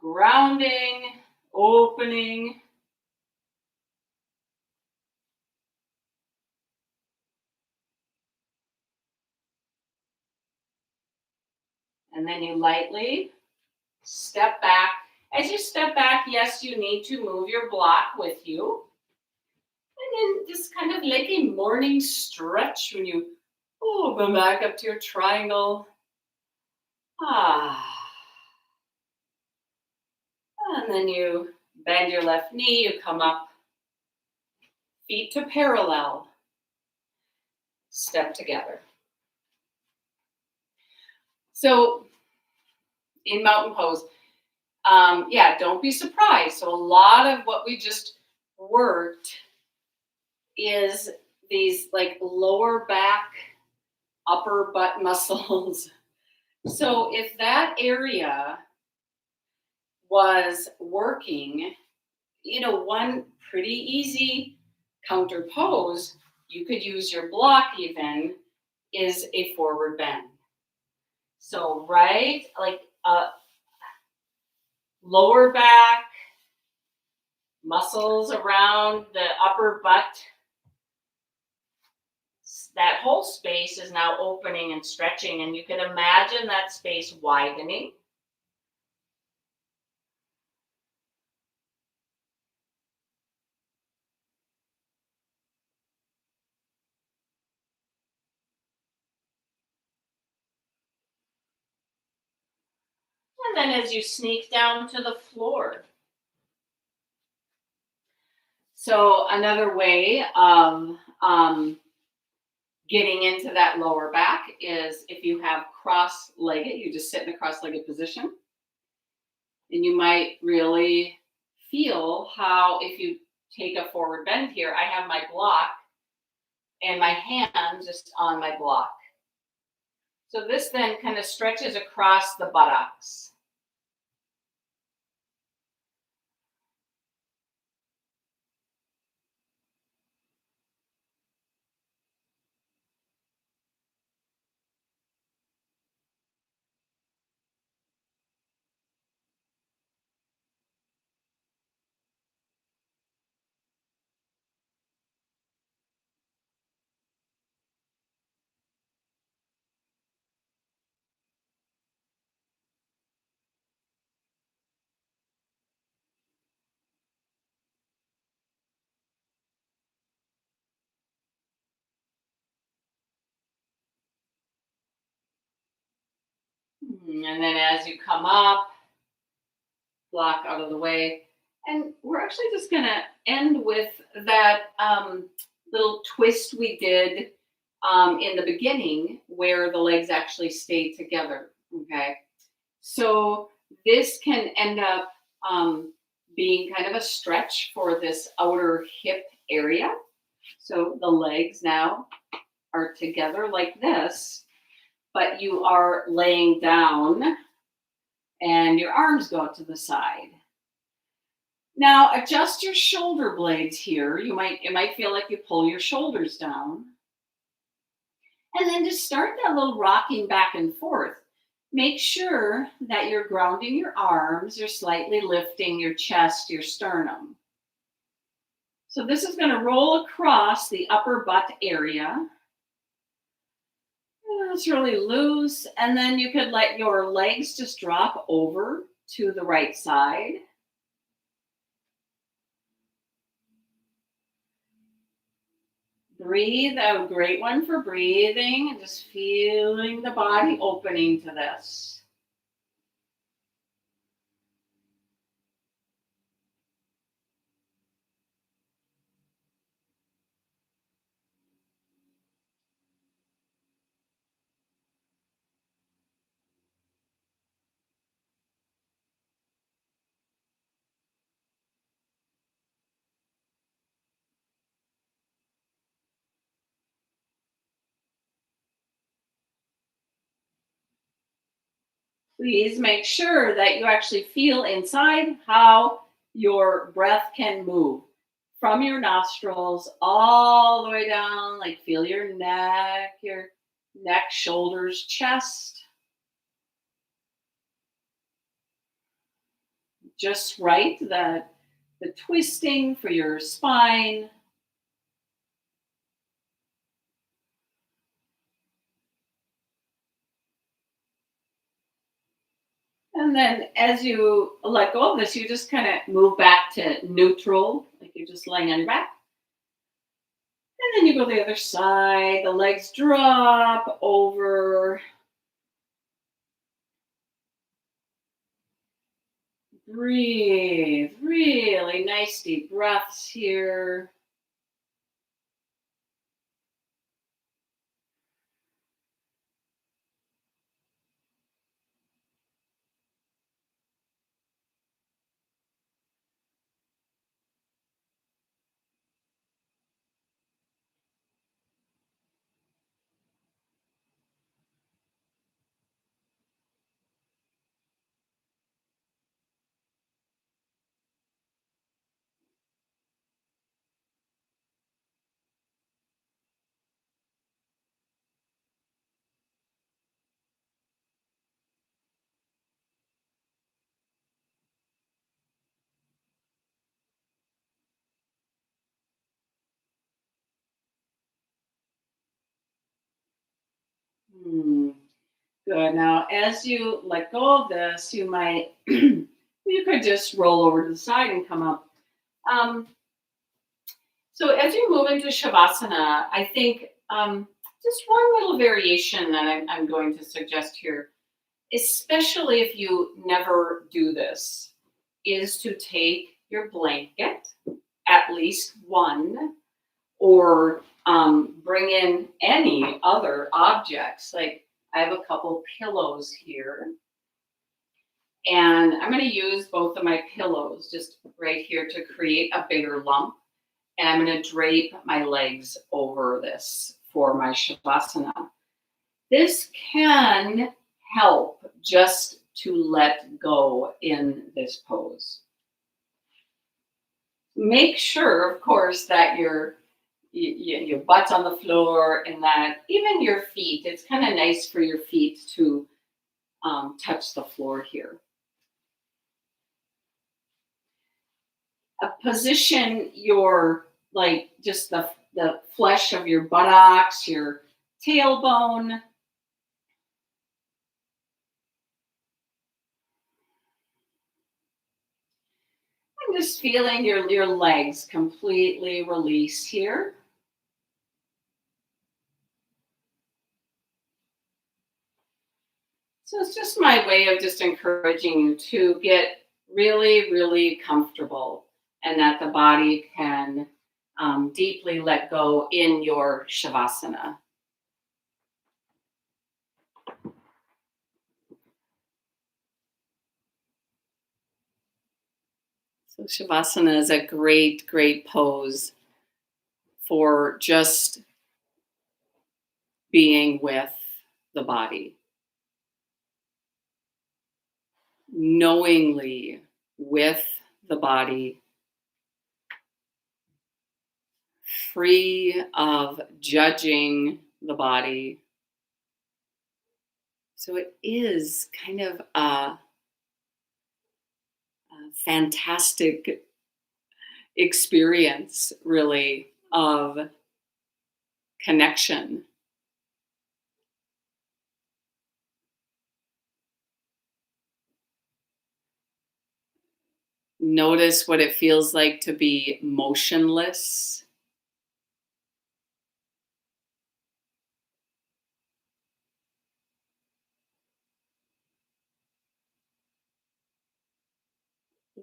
Grounding, opening. And then you lightly step back. As you step back, yes, you need to move your block with you. And then just kind of like a morning stretch when you go back up to your triangle. Ah. And then you bend your left knee, you come up, feet to parallel, step together. So in mountain pose, don't be surprised. So a lot of what we just worked is these like lower back, upper butt muscles. So if that area was working, one pretty easy counter pose, you could use your block even, is a forward bend. So right, like lower back, muscles around the upper butt, that whole space is now opening and stretching, and you can imagine that space widening. And then as you sneak down to the floor. So another way of getting into that lower back is if you have cross-legged, you just sit in a cross-legged position. And you might really feel how if you take a forward bend here, I have my block and my hand just on my block. So this then kind of stretches across the buttocks. And then as you come up, block out of the way. And we're actually just going to end with that little twist we did in the beginning where the legs actually stay together. Okay. So this can end up being kind of a stretch for this outer hip area. So the legs now are together like this, but you are laying down and your arms go out to the side. Now adjust your shoulder blades here. It might feel like you pull your shoulders down. And then just start that little rocking back and forth. Make sure that you're grounding your arms, you're slightly lifting your chest, your sternum. So this is going to roll across the upper butt area. It's really loose. And then you could let your legs just drop over to the right side. Breathe, a great one for breathing and just feeling the body opening to this. Please make sure that you actually feel inside how your breath can move from your nostrils all the way down, like feel your neck, shoulders, chest, just right. The twisting for your spine. And then as you let go of this, you just kind of move back to neutral, like you're just laying on your back. And then you go to the other side, the legs drop over. Breathe, really nice deep breaths here. Hmm, good. Now, as you let go of this, you might, you could just roll over to the side and come up. Um, so, as you move into Shavasana, I think just one little variation that I'm going to suggest here, especially if you never do this, is to take your blanket, at least one, or bring in any other objects. Like I have a couple pillows here, and I'm going to use both of my pillows just right here to create a bigger lump. And I'm going to drape my legs over this for my Shavasana. This can help just to let go in this pose. Make sure, of course, that your butt's on the floor and that even your feet, it's kind of nice for your feet to touch the floor here. Position your, like, just the flesh of your buttocks, your tailbone. I'm just feeling your legs completely release here. So it's just my way of just encouraging you to get really, really comfortable and that the body can deeply let go in your Shavasana. So Shavasana is a great, great pose for just being with the body, knowingly with the body, free of judging the body, So it is kind of a fantastic experience, really, of connection. Notice what it feels like to be motionless.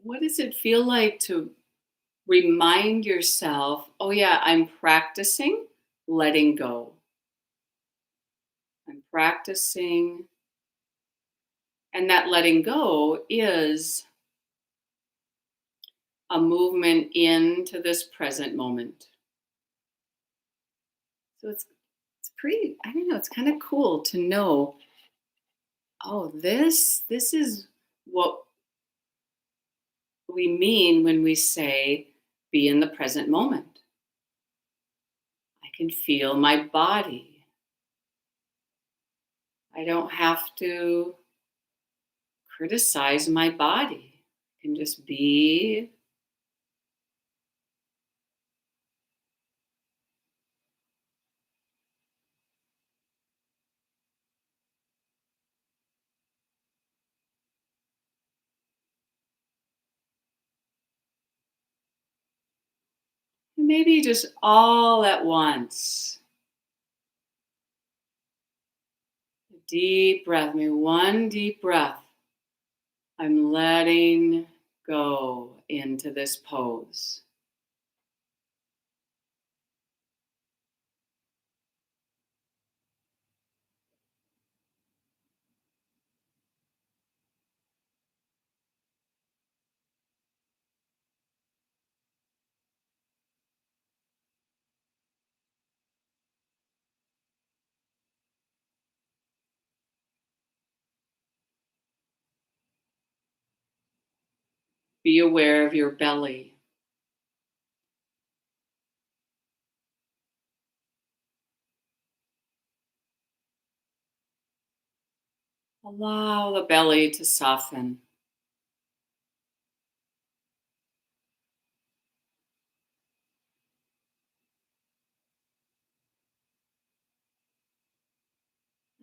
What does it feel like to remind yourself, oh, yeah, I'm practicing letting go. I'm practicing. And that letting go is a movement into this present moment. So it's pretty, I don't know, it's kind of cool to know, oh, this is what we mean when we say be in the present moment. I can feel my body. I don't have to criticize my body. I can just be. Maybe just all at once. Deep breath, maybe one deep breath. I'm letting go into this pose. Be aware of your belly. Allow the belly to soften.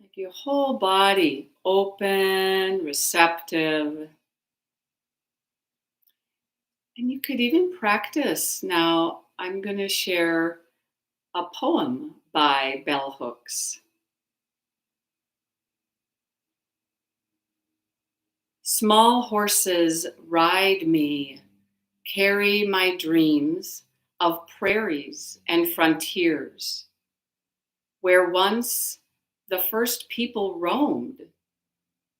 Like your whole body open, receptive. And you could even practice. Now, I'm going to share a poem by Bell Hooks. Small horses ride me, carry my dreams of prairies and frontiers, where once the first people roamed,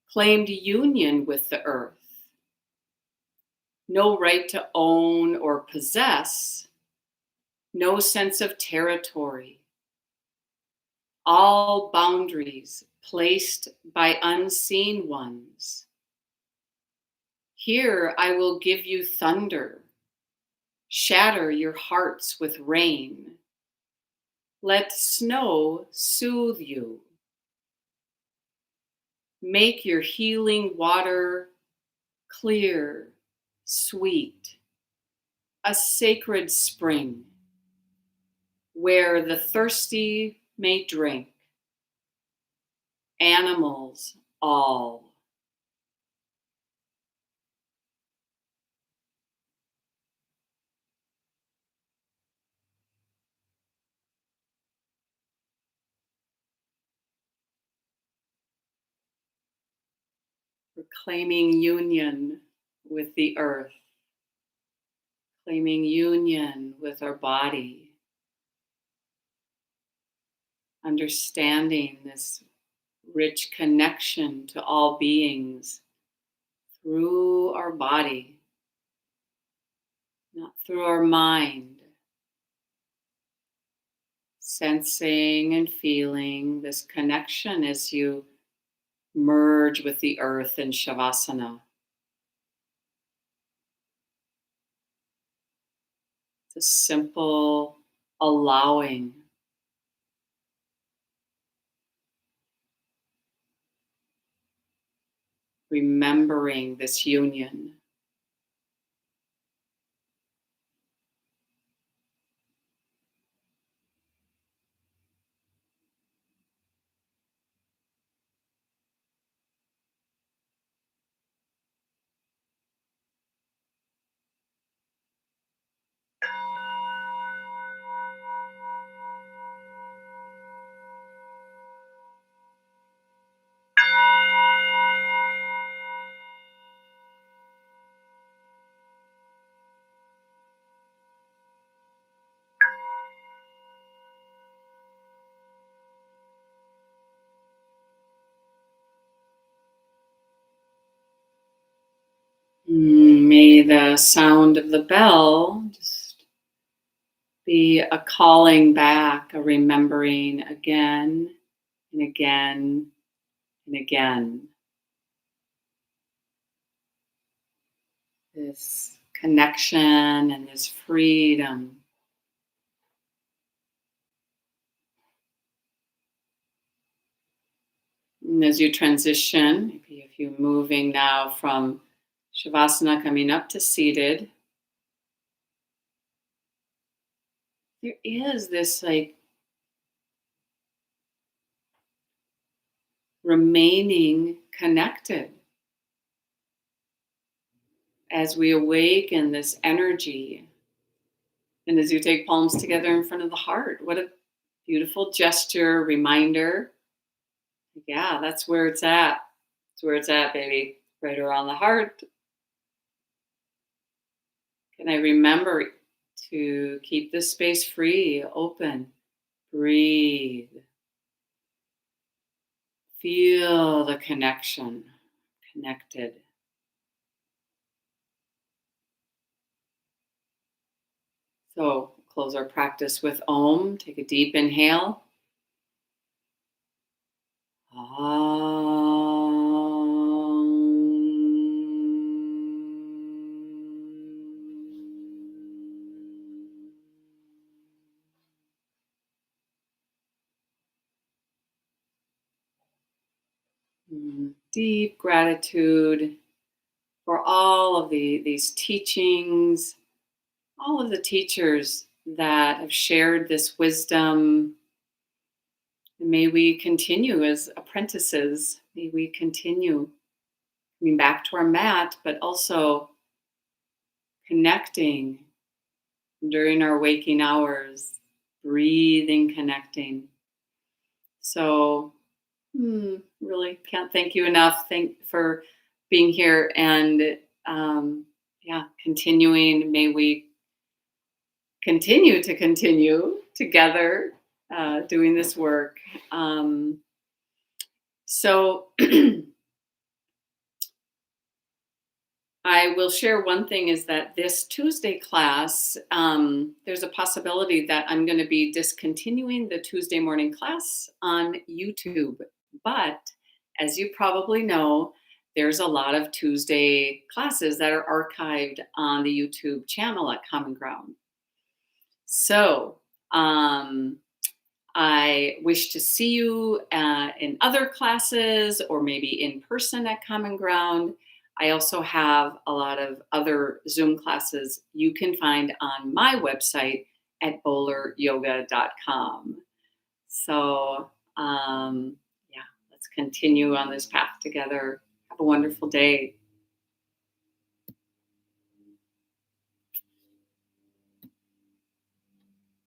claimed union with the earth. No right to own or possess, no sense of territory. All boundaries placed by unseen ones. Here I will give you thunder, shatter your hearts with rain. Let snow soothe you. Make your healing water clear, sweet, a sacred spring where the thirsty may drink, animals all. Reclaiming union with the earth, claiming union with our body, understanding this rich connection to all beings through our body, not through our mind. Sensing and feeling this connection as you merge with the earth in Shavasana. It's a simple allowing. remembering this union. May the sound of the bell just be a calling back, a remembering again and again and again. This connection and this freedom. And as you transition, maybe if you're moving now from Shavasana coming up to seated, there is this like remaining connected as we awaken this energy. And as you take palms together in front of the heart, what a beautiful gesture, reminder. Yeah, that's where it's at. It's where it's at, baby. Right around the heart. Can I remember to keep this space free, open? Breathe. Feel the connection, connected. So close our practice with Om. Take a deep inhale. Deep gratitude for all of these teachings, all of the teachers that have shared this wisdom. May we continue as apprentices. May we continue coming back to our mat, but also connecting during our waking hours, breathing, connecting. So, really can't thank you enough. Thank for being here and yeah, continuing. May we continue together doing this work. So I will share one thing is that this Tuesday class, there's a possibility that I'm going to be discontinuing the Tuesday morning class on YouTube. But as you probably know, there's a lot of Tuesday classes that are archived on the YouTube channel at Common Ground. So I wish to see you in other classes or maybe in person at Common Ground. I also have a lot of other Zoom classes you can find on my website at boleryoga.com. So, yeah, let's continue on this path together. Have a wonderful day.